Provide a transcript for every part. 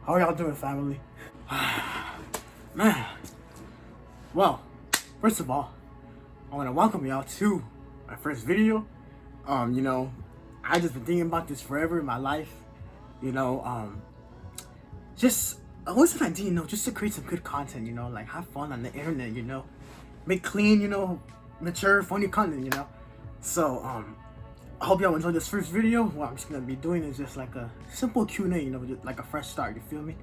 How are y'all doing, family? Man. Well, first of all, I want to welcome y'all to my first video. I just been thinking about this forever in my life. Just always an idea, just to create some good content, like have fun on the internet, make clean, mature, funny content, So, I hope y'all enjoyed this first video. What I'm just gonna be doing is just like a simple Q&A, just like a fresh start, you feel me?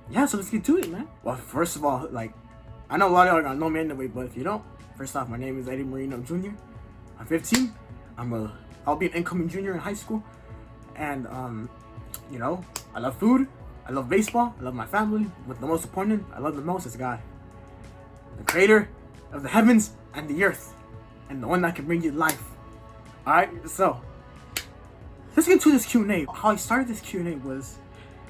Yeah, so let's get to it, man. Well, first of all, I know a lot of y'all are gonna know me anyway, but if you don't, first off, my name is Eddie Marino Jr. I'm 15. I'll be an incoming junior in high school. And, I love food, I love baseball, I love my family, but the most important, I love the most is God. The creator of the heavens and the earth, and the one that can bring you life. Alright, so, let's get into this Q&A. How I started this Q&A was,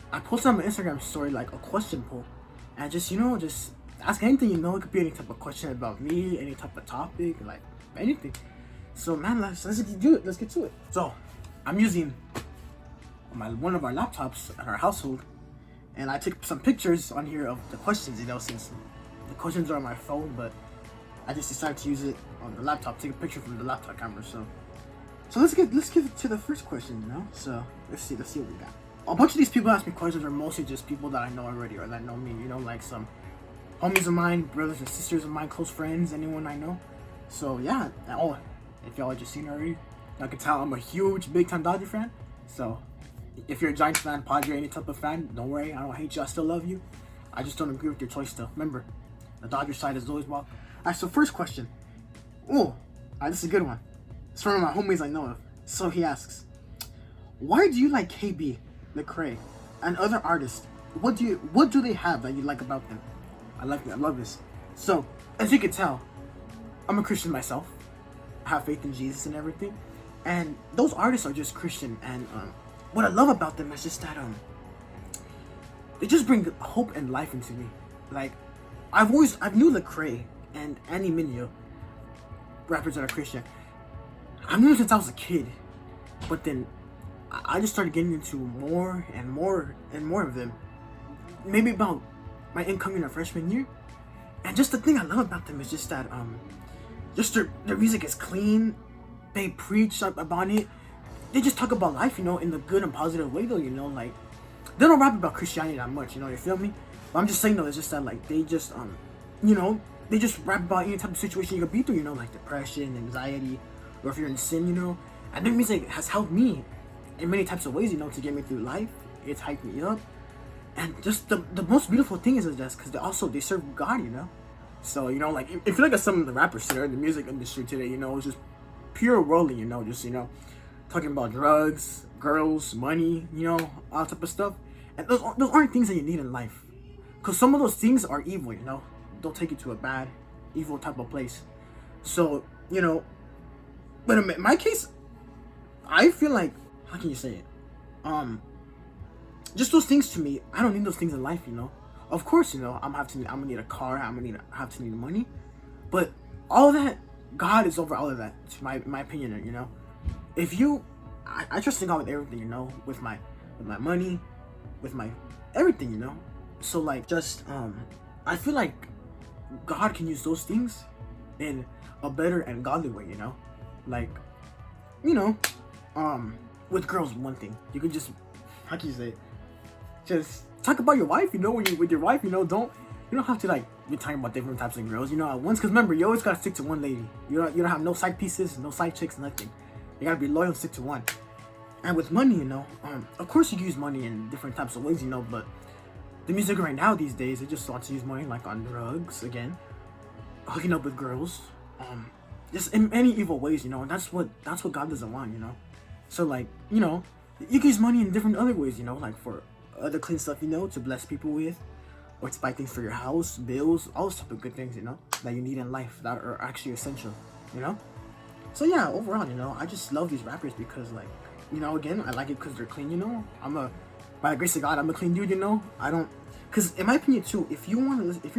I posted on my Instagram story like a question poll, and just ask anything, it could be any type of question about me, any type of topic, like anything. So man, let's do it, let's get to it. So, I'm using one of our laptops at our household, and I took some pictures on here of the questions, since the questions are on my phone, but I just decided to use it on the laptop, take a picture from the laptop camera. So let's get to the first question, So let's see what we got. A bunch of these people ask me questions are mostly just people that I know already or that know me, like some homies of mine, brothers and sisters of mine, close friends, anyone I know. So yeah, if y'all just seen already, y'all can tell I'm a huge, big time Dodger fan. So if you're a Giants fan, Padre, any type of fan, don't worry, I don't hate you, I still love you. I just don't agree with your choice still. Remember, the Dodger side is always welcome. Alright, so first question. This is a good one. It's from one of my homies I know of. So he asks, why do you like KB, the Cray, and other artists? What do they have that you like about them? I love this. So, as you can tell, I'm a Christian myself. I have faith in Jesus and everything. And those artists are just Christian, and what I love about them is just that they just bring hope and life into me. Like, I've knew Lecrae and Annie Mineo, rappers that are Christian. I've known them since I was a kid, but then I just started getting into more and more and more of them. Maybe about my incoming or freshman year, and just the thing I love about them is just that just their music is clean. They preach about it. They just talk about life, in the good and positive way, though. Like they don't rap about Christianity that much, you feel me? But I'm just saying though, it's just that they just they just rap about any type of situation you could be through, like depression, anxiety, or if you're in sin, and their music has helped me in many types of ways, to get me through life. It's hyped me up, and just the most beautiful thing is just because they serve God, So like if you look at some of the rappers that are in the music industry today, it's just pure worldly, talking about drugs, girls, money, all type of stuff, and those aren't things that you need in life, because some of those things are evil, They'll take you to a bad, evil type of place. So but in my case, I feel like, how can you say it? Just those things to me, I don't need those things in life, Of course, I'm gonna need a car, I'm gonna have to need money, but all of that, God is over all of that, to my opinion, If I trust in God with everything, with my money, with my everything, So like, just I feel like God can use those things in a better and godly way, Like, with girls, one thing, you can just, how can you say it? Just talk about your wife, when you with your wife, you don't have to be talking about different types of girls, at once, because remember, you always gotta stick to one lady. You don't have no side pieces, no side chicks, nothing. You gotta be loyal and stick to one. And with money, of course you can use money in different types of ways, but the music right now these days, they just want to use money on drugs again, hooking up with girls, just in many evil ways, and that's what God doesn't want, So like, you can use money in different other ways, like for other clean stuff, to bless people with, or to buy things for your house, bills, all those type of good things, that you need in life that are actually essential, So yeah, overall, I just love these rappers because again, I like it because they're clean, by the grace of God, I'm a clean dude, I don't, because in my opinion too, if you're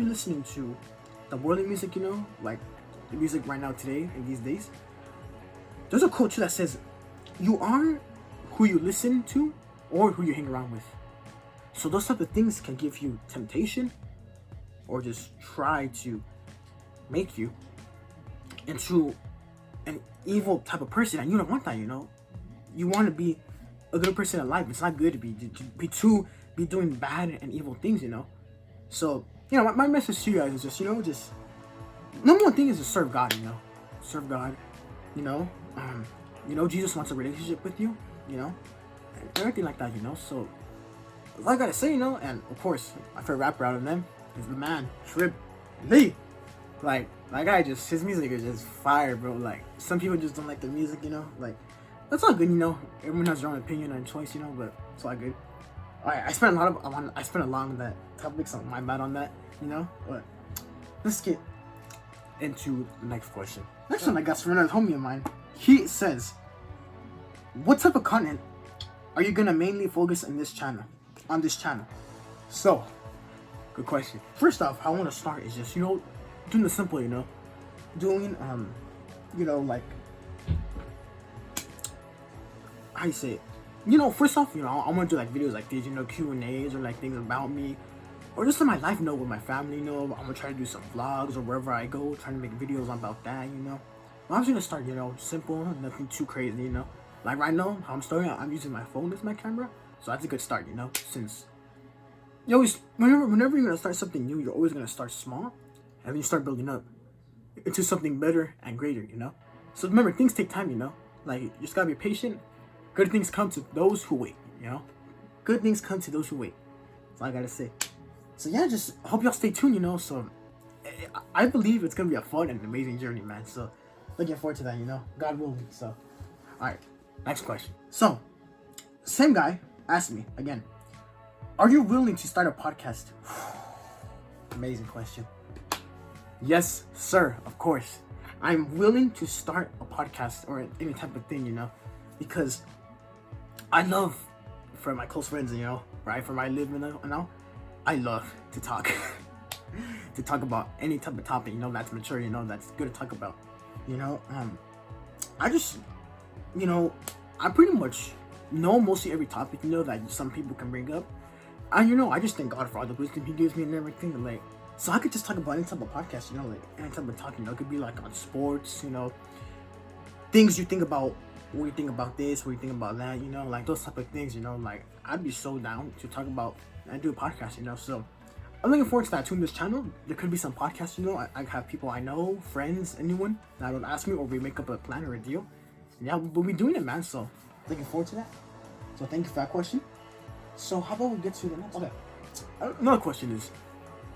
listening to the worldly music, like the music right now today in these days, there's a quote too that says, you are who you listen to or who you hang around with. So those type of things can give you temptation, or just try to make you into an evil type of person, and you don't want that. You want to be a good person in life. It's not good to be doing bad and evil things. So my message to you guys is just number one thing is to serve God. Serve God. Jesus wants a relationship with you. And everything like that. So all I gotta say, and of course my favorite rapper out of them is the man Trip Lee. Like that guy, just his music is just fire, bro. Like some people just don't like the music, like that's all good, everyone has their own opinion and choice, but it's all good. Alright, I spent a lot on that topic, so my bad on that, but let's get into the next question. Next one I got from another homie of mine. He says, what type of content are you gonna mainly focus on this channel? So, good question. First off, how I want to start is just doing the simple, doing like, how you say it? First off, I'm gonna do like videos like these, Q&As, or like things about me, or just in my life, with my family, I'm gonna try to do some vlogs or wherever I go, trying to make videos about that, But I'm just gonna start, simple, nothing too crazy, Like right now, how I'm starting, I'm using my phone as my camera, so that's a good start, since you always, whenever you're gonna start something new, you're always gonna start small, and then you start building up into something better and greater, So remember, things take time, Like you just gotta be patient. Good things come to those who wait, Good things come to those who wait. That's all I gotta say. So yeah, just hope y'all stay tuned, So I believe it's gonna be a fun and amazing journey, man. So looking forward to that, God willing. So alright, next question. So same guy asked me again, are you willing to start a podcast? Amazing question. Yes, sir, of course. I'm willing to start a podcast or any type of thing, because I love, for my close friends, right, for my living, I love to talk. To talk about any type of topic, that's mature, that's good to talk about. I just, I pretty much know mostly every topic, that some people can bring up. And I just thank God for all the wisdom He gives me and everything. Like, so I could just talk about any type of podcast, like any type of talk, it could be like on sports, things you think about, what you think about this, what you think about that, like those type of things, like I'd be so down to talk about and do a podcast, So I'm looking forward to that too in this channel. There could be some podcasts, I have people I know, friends, anyone that would ask me, or we make up a plan or a deal. Yeah, we'll be doing it, man. So looking forward to that. So thank you for that question. So how about we get to the next? Okay, another question is,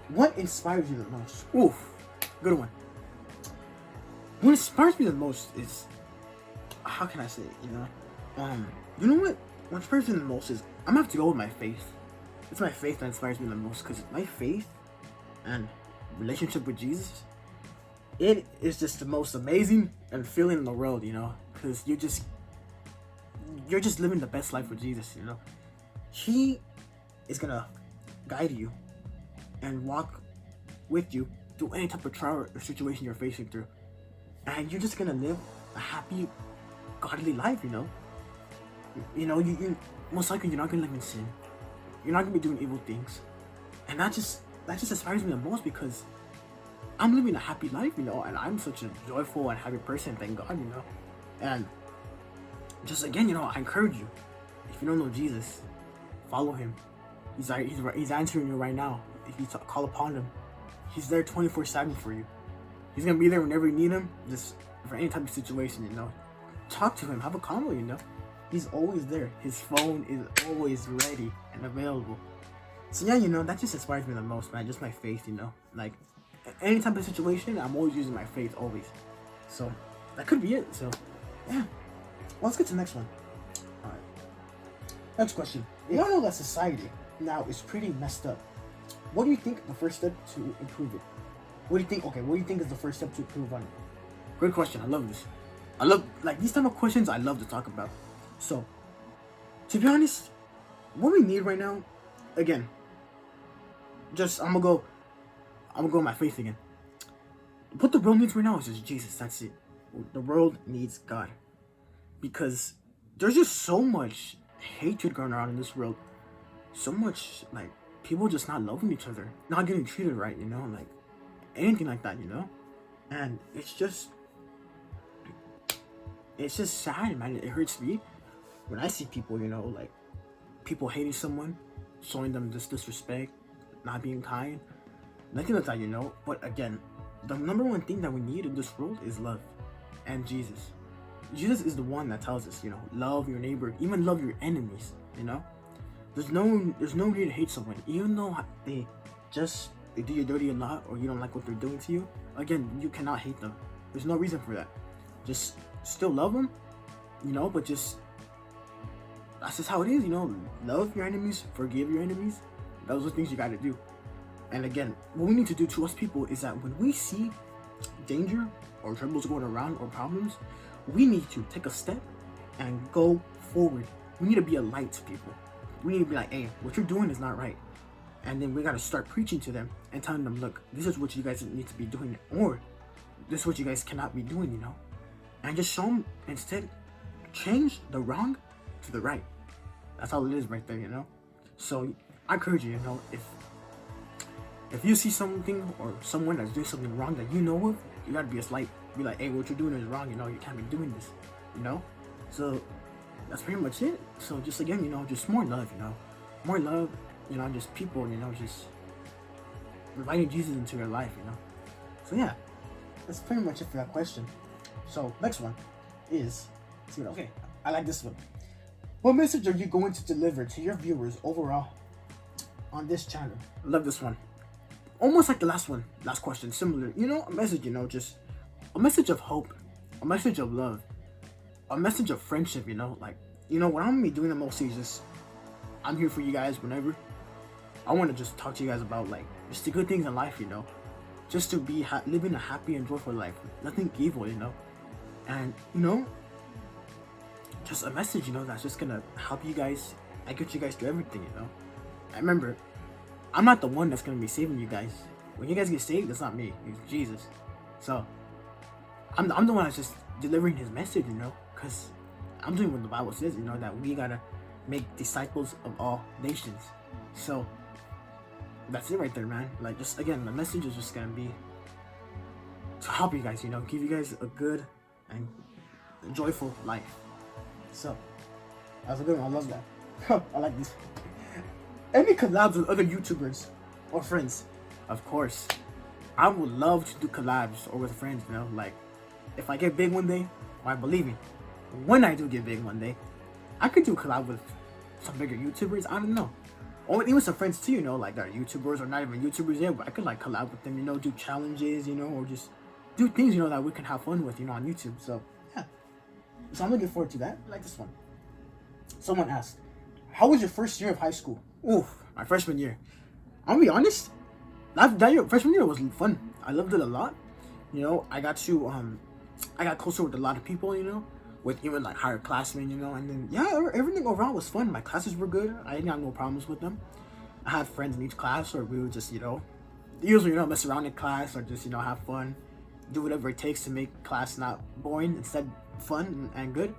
what inspires you the most? Oof, good one. What inspires me the most is, how can I say it, you know what inspires me the most is, I'm gonna have to go with my faith. It's my faith that inspires me the most, because my faith and relationship with Jesus, it is just the most amazing and feeling in the world, because you're just living the best life with Jesus, He is gonna guide you and walk with you through any type of trial or situation you're facing through, and you're just gonna live a happy, godly life. You most likely you're not gonna live in sin. You're not gonna be doing evil things, and that just inspires me the most, because I'm living a happy life, and I'm such a joyful and happy person. Thank God, And just again, I encourage you, if you don't know Jesus, follow Him. He's answering you right now. If you call upon Him, He's there 24/7 for you. He's gonna be there whenever you need Him, just for any type of situation. Talk to Him, have a convo. He's always there. His phone is always ready and available. So yeah, that just inspires me the most, man. Just my faith, like any type of situation, I'm always using my faith always. So that could be it. So yeah, well, let's get to the next one. All right, next question. You all know that society now is pretty messed up. What do you think the first step to improve it? What do you think is the first step to improve on it? Great question. I love this. I love, like, these type of questions I love to talk about. So, to be honest, what we need right now, again, just, I'm gonna go with my faith again. What the world needs right now is just Jesus. That's it. The world needs God. Because there's just so much hatred going around in this world. so much like people just not loving each other, not getting treated right, you know, like anything like that, you know. And it's just sad, man. It hurts me when I see people, you know, like people hating someone, showing them this disrespect, not being kind, nothing like that, you know. But again, the number one thing that we need in this world is love and Jesus. Jesus is the one that tells us, you know, love your neighbor, even love your enemies, you know. There's no need to hate someone, even though they do you dirty a lot or you don't like what they're doing to you. Again, you cannot hate them. There's no reason for that. Just still love them, you know, but that's just how it is, you know. Love your enemies, forgive your enemies. Those are things you gotta do. And again, what we need to do to us people is that when we see danger or troubles going around or problems, we need to take a step and go forward. We need to be a light to people. We need to be like, hey, what you're doing is not right. And then we gotta start preaching to them and telling them, look, this is what you guys need to be doing, or this is what you guys cannot be doing, you know. And just show them, instead, change the wrong to the right. That's all it is right there, you know. So I encourage you, you know, if you see something or someone that's doing something wrong that you know of, you gotta be a light. Be like, hey, what you're doing is wrong, you know, you can't be doing this, you know. So that's pretty much it. So just again, you know, just more love, you know, more love, you know, just people, you know, just inviting Jesus into your life, you know. So yeah, that's pretty much it for that question. So next one is, okay, I like this one. What message are you going to deliver to your viewers overall on this channel? Love this one. Almost like the last question, similar, you know, a message, you know, just a message of hope, a message of love, a message of friendship, you know, like, you know, what I'm gonna be doing the most is just, I'm here for you guys whenever. I want to just talk to you guys about, like, just the good things in life, you know, just to be living a happy and joyful life, nothing evil, you know, and, you know, just a message, you know, that's just gonna help you guys and get you guys through everything, you know. I remember, I'm not the one that's gonna be saving you guys. When you guys get saved, it's not me, it's Jesus. So I'm the one that's just delivering his message, you know, because I'm doing what the Bible says, you know, that we gotta make disciples of all nations. So that's it right there, man. Like, just again, the message is just gonna be to help you guys, you know, give you guys a good and joyful life. So that's a good one. I love that. I like this. Any collabs with other YouTubers or friends? Of course, I would love to do collabs or with friends, you know, like, if I get big one day, or I believe me, when I do get big one day, I could do a collab with some bigger YouTubers. I don't know, or even some friends too, you know, like that are YouTubers or not even YouTubers yet, but I could like collab with them, you know, do challenges, you know, or just do things, you know, that we can have fun with, you know, on YouTube. So yeah, so I'm looking forward to that. I like this one. Someone asked, how was your first year of high school? Ooh, my freshman year. I'm gonna be honest, that year, freshman year was fun. I loved it a lot. You know, I got closer with a lot of people, you know, with even like higher classmen, you know, and then yeah, everything overall was fun. My classes were good. I didn't have no problems with them. I had friends in each class, or we would just, you know, usually, you know, mess around in class, or just, you know, have fun, do whatever it takes to make class not boring, instead fun and good.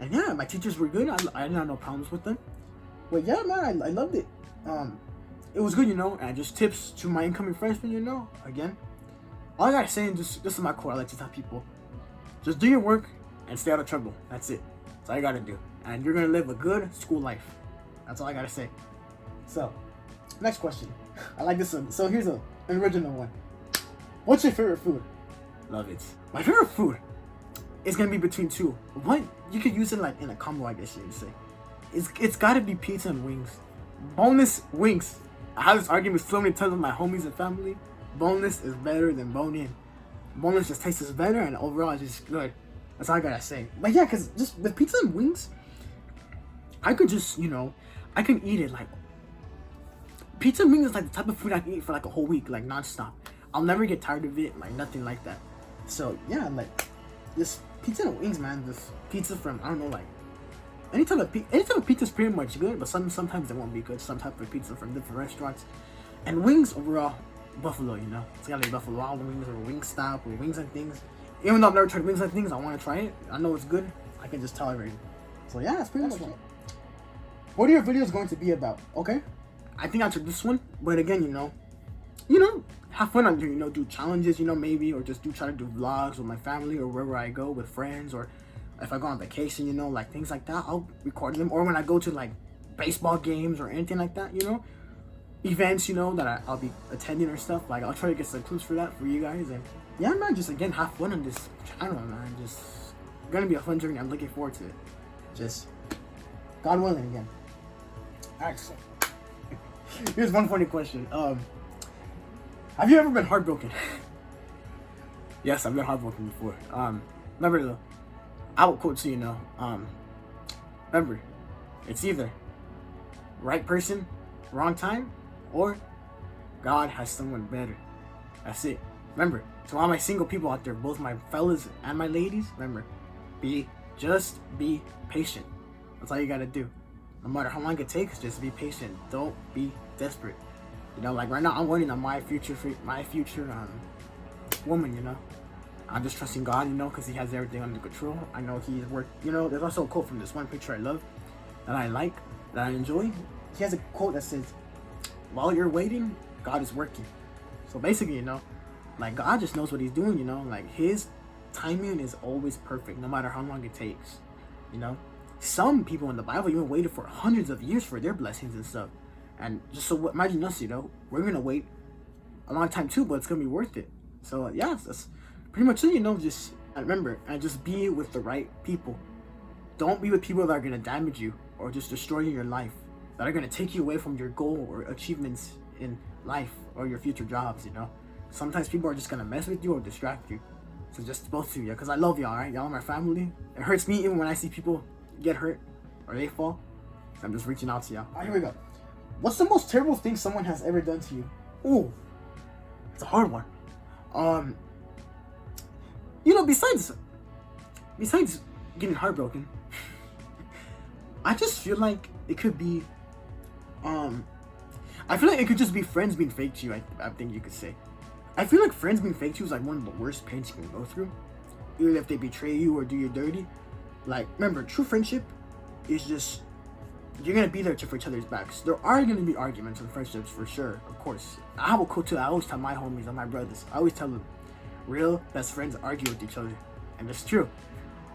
And yeah, my teachers were good. I didn't have no problems with them. But yeah, man, I loved it. It was good, you know. And just tips to my incoming freshmen, you know. Again, all I gotta say, and this is my core, I like to tell people, just do your work and stay out of trouble. That's it. That's all you gotta do. And you're gonna live a good school life. That's all I gotta say. So, next question. I like this one. So here's an original one. What's your favorite food? Love it. My favorite food is gonna be between two. One, you could use it like in a combo, I guess you would say. It's gotta be pizza and wings. Boneless wings. I have this argument so many times with my homies and family. Boneless is better than bone-in. Boneless just tastes better, and overall it's just good. That's all I gotta say. But yeah, cause just with pizza and wings, I could just, you know, I can eat it like, pizza and wings is like the type of food I can eat for like a whole week, like non-stop. I'll never get tired of it, like nothing like that. So yeah, like, this pizza and wings, man. This pizza from, I don't know, like, any type of pizza is pretty much good, but sometimes it won't be good. Some type of pizza from different restaurants. And wings overall, Buffalo, you know. It's gotta be Buffalo Wild Wings or Wingstop or Wings and Things. Even though I've never tried Wings and Things, I want to try it. I know it's good. I can just tell already. So yeah, that's pretty much it. what are your videos going to be about? Okay, I think I answered this one, but again, have fun on here, do challenges, maybe, or just try to do vlogs with my family or wherever I go with friends, or if I go on vacation, like things like that, I'll record them. Or when I go to like baseball games or anything like that, events, that I'll be attending or stuff, like I'll try to get some clips for that for you guys. And yeah, man, just again, have fun on this channel, man. Just gonna be a fun journey. I'm looking forward to it. Just God willing again. Alright, so here's one funny question. Have you ever been heartbroken? Yes, I've been heartbroken before. Remember though, I will quote so remember, it's either right person, wrong time, or God has someone better. That's it. Remember, to all my single people out there, both my fellas and my ladies, remember, just be patient. That's all you gotta do. No matter how long it takes, just be patient. Don't be desperate. Like right now, I'm waiting on my future woman. I'm just trusting God, because He has everything under control. I know He's worked. There's also a quote from this one picture I love, that I like, that I enjoy. He has a quote that says, "While you're waiting, God is working." So basically, like God just knows what He's doing. Like His timing is always perfect, no matter how long it takes. Some people in the Bible even waited for hundreds of years for their blessings and stuff. And just so imagine us, we're gonna wait a long time too, but it's gonna be worth it. So yeah, that's pretty much it. Just remember, and just be with the right people. Don't be with people that are gonna damage you or just destroy your life, that are gonna take you away from your goal or achievements in life or your future jobs. Sometimes people are just gonna mess with you or distract you. So just both of you, because I love y'all, right? Y'all are my family. It hurts me even when I see people get hurt or they fall. So I'm just reaching out to y'all. All right, here we go. What's the most terrible thing someone has ever done to you? Ooh, it's a hard one. Besides getting heartbroken, I just feel like it could be, I feel like it could just be friends being fake to you. I think you could say. I feel like friends being fake to you is like one of the worst pains you can go through. Either if they betray you or do you dirty. Like, remember, true friendship is just, you're gonna be there for each other's backs. There are gonna be arguments and friendships for sure, of course. I have a quote too. I always tell my homies and my brothers, I always tell them, real best friends argue with each other. And it's true.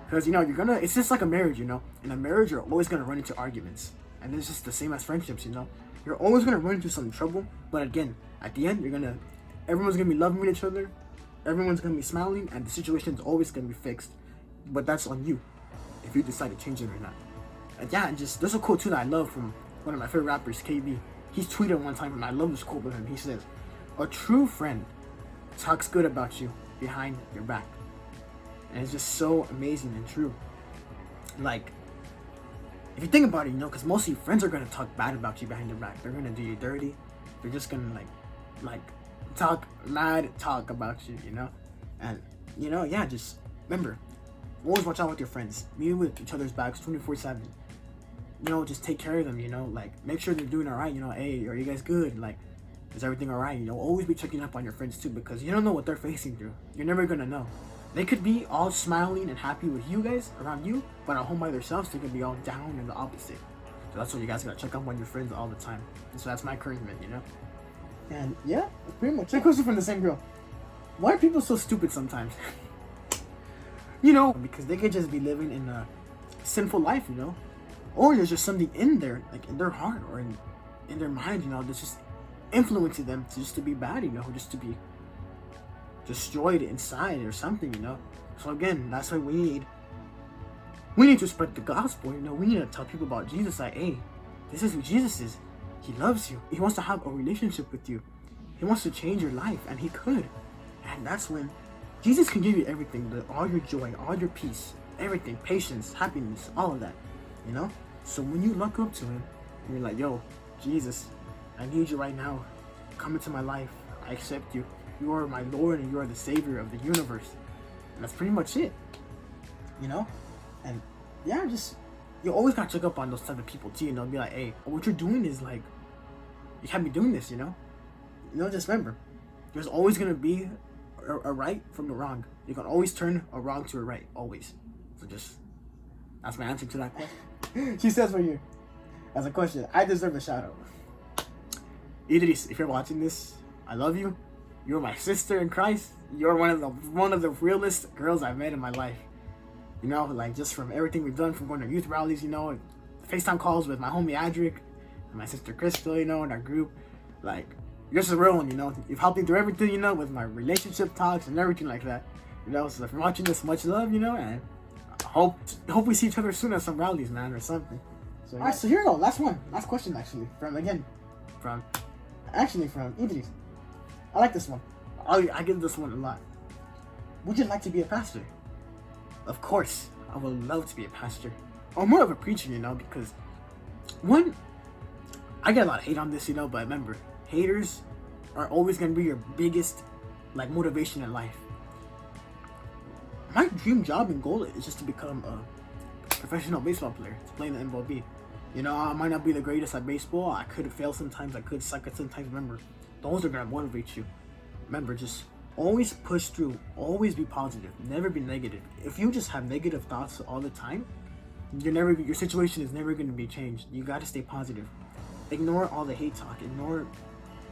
Because, it's just like a marriage, In a marriage, you're always gonna run into arguments. And it's just the same as friendships, You're always gonna run into some trouble. But again, at the end, everyone's gonna be loving each other. Everyone's gonna be smiling. And the situation's always gonna be fixed. But that's on you, if you decide to change it or not. And yeah, there's a quote too that I love from one of my favorite rappers, KB. He's tweeted one time, and I love this quote with him. He says, "A true friend talks good about you behind your back." And it's just so amazing and true. Like, if you think about it, because most of your friends are gonna talk bad about you behind your back. They're gonna do you dirty. They're just gonna like talk about you, And yeah, just remember, always watch out with your friends. Be with each other's backs 24/7. Just take care of them, like make sure they're doing alright, hey, are you guys good? Like, is everything alright? Always be checking up on your friends too, because you don't know what they're facing through. You're never gonna know. They could be all smiling and happy with you guys around you, but at home by themselves, they could be all down and the opposite. So that's why you guys gotta check up on your friends all the time. And so that's my encouragement, And yeah, that's pretty much. Check question from the same girl. Why are people so stupid sometimes? Because they could just be living in a sinful life, or there's just something in there, like in their heart or in their mind, that's just influencing them to be bad, just to be destroyed inside or something, So again, that's why we need to spread the gospel, We need to tell people about Jesus, like, hey, this is who Jesus is. He loves you. He wants to have a relationship with you. He wants to change your life, and He could. And that's when Jesus can give you everything, all your joy, all your peace, everything, patience, happiness, all of that, So when you look up to Him, and you're like, yo, Jesus, I need you right now. Come into my life. I accept you. You are my Lord, and you are the Savior of the universe. And that's pretty much it, And yeah, you always gotta check up on those type of people too, Be like, hey, what you're doing is like, you can't be doing this, Just remember, there's always gonna be a right from the wrong. You can always turn a wrong to a right, always. So that's my answer to that question. She says for you, As a question, I deserve a shout out. Idris, if you're watching this, I love you. You're my sister in Christ. You're one of the realest girls I've met in my life. You know, like just from everything we've done, from going to youth rallies, you know, FaceTime calls with my homie Adric and my sister Crystal, you know, in our group. Like, you're just a real one, you know. You've helped me through everything, you know, with my relationship talks and everything like that. You know, so if you're watching this, much love, you know, and I hope we see each other soon at some rallies, man, or something. So, alright, so here we go. Last question actually. From Idris. I like this one. I give this one a lot. Would you like to be a pastor? Of course, I would love to be a pastor. Or more of a preacher, you know, because one, I get a lot of hate on this, you know, but remember, haters are always going to be your biggest, like, motivation in life. My dream job and goal is just to become a professional baseball player, to play in the MLB. You know, I might not be the greatest at baseball. I could fail sometimes. I could suck at sometimes. Remember, those are going to motivate you. Remember, just always push through. Always be positive. Never be negative. If you just have negative thoughts all the time, your situation is never going to be changed. You got to stay positive. Ignore all the hate talk. Ignore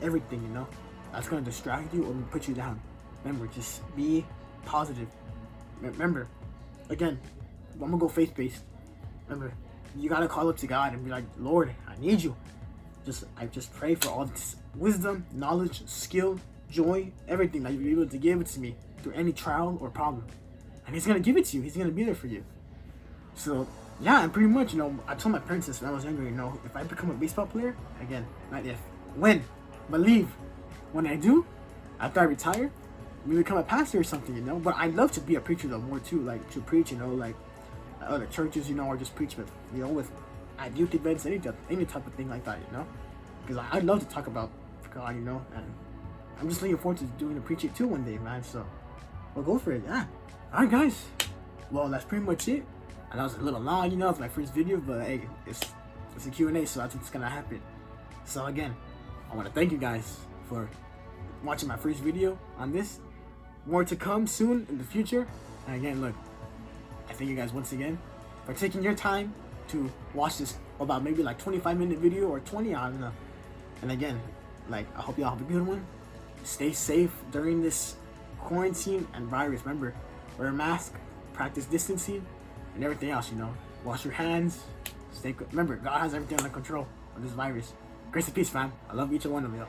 everything, you know. That's going to distract you or put you down. Remember, just be positive. Remember, again, I'm going to go faith-based. Remember, you got to call up to God and be like, Lord, I need you. I just pray for all this wisdom, knowledge, skill, joy, everything that you'll be able to give it to me through any trial or problem. And He's going to give it to you. He's going to be there for you. So, yeah, and pretty much, you know, I told my parents this when I was younger, you know, if I become a baseball player, again, not if, when, believe, when I do, after I retire, we become a pastor or something, you know. But I'd love to be a preacher though, more too, like to preach, you know, like at other churches, you know, or just preach with, you know, with at youth events, any type of thing like that, you know. Because I'd love to talk about God, you know, and I'm just looking forward to doing the preaching too one day, man. So we'll go for it, yeah. All right, guys. Well, that's pretty much it. And that was a little long, you know, it's my first video, but hey, it's a Q&A, so that's what's gonna happen. So again, I want to thank you guys for watching my first video on this. More to come soon in the future. And again, look, I thank you guys once again for taking your time to watch this about maybe like 25-minute video or 20, I don't know. And again, like, I hope y'all have a good one. Stay safe during this quarantine and virus. Remember, wear a mask, practice distancing, and everything else, you know. Wash your hands. Remember, God has everything under control of this virus. Grace and peace, fam. I love each and one of you.